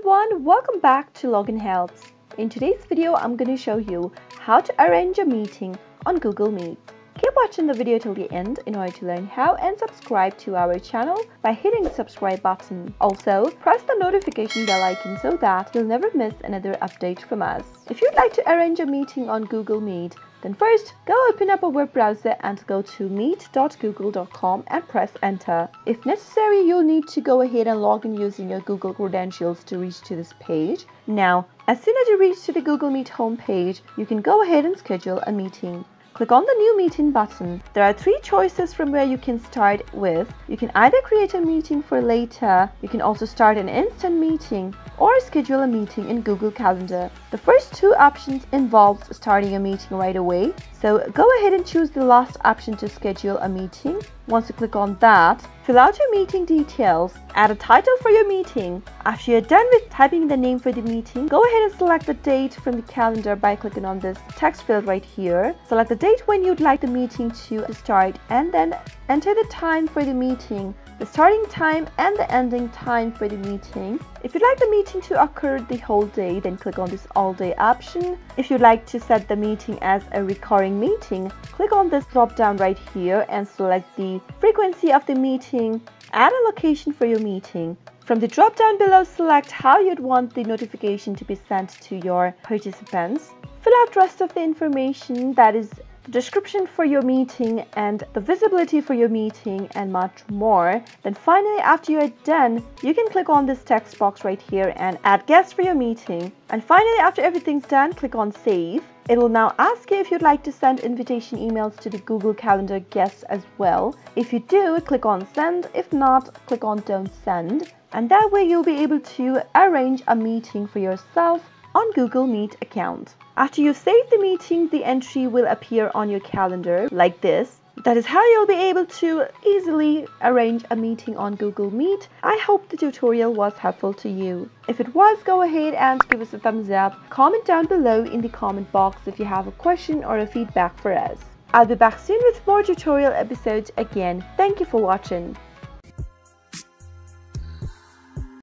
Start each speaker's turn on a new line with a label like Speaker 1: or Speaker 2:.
Speaker 1: everyone, welcome back to Login Helps. In today's video, I'm going to show you how to arrange a meeting on Google Meet. Keep watching the video till the end in order to learn how and subscribe to our channel by hitting the subscribe button. Also, press the notification bell icon so that you'll never miss another update from us. If you'd like to arrange a meeting on Google Meet, then first, go open up a web browser and go to meet.google.com and press enter. If necessary, you'll need to go ahead and log in using your Google credentials to reach to this page. Now, as soon as you reach to the Google Meet homepage, you can go ahead and schedule a meeting. Click on the New Meeting button. There are three choices from where you can start with. You can either create a meeting for later, you can also start an instant meeting, or schedule a meeting in Google Calendar. The first two options involve starting a meeting right away, so go ahead and choose the last option to schedule a meeting. Once you click on that, fill out your meeting details, add a title for your meeting. After you're done with typing the name for the meeting, go ahead and select the date from the calendar by clicking on this text field right here. Select the date when you'd like the meeting to start and then enter the time for the meeting, the starting time and the ending time for the meeting. If you'd like the meeting to occur the whole day, then click on this all day option. If you'd like to set the meeting as a recurring meeting, click on this drop down right here and select the frequency of the meeting. Add a location for your meeting. From the drop down below, select how you'd want the notification to be sent to your participants. Fill out the rest of the information, that is the description for your meeting and the visibility for your meeting and much more. Then finally, after you're done, you can click on this text box right here and add guests for your meeting. And finally, after everything's done, click on save. It will now ask you if you'd like to send invitation emails to the Google Calendar guests as well. If you do, click on send. If not, click on don't send. And that way you'll be able to arrange a meeting for yourself on Google Meet account. After you save the meeting, the entry will appear on your calendar like this. That is how you'll be able to easily arrange a meeting on Google Meet. I hope the tutorial was helpful to you. If it was, go ahead and give us a thumbs up. Comment down below in the comment box if you have a question or a feedback for us. I'll be back soon with more tutorial episodes again. Thank you for watching.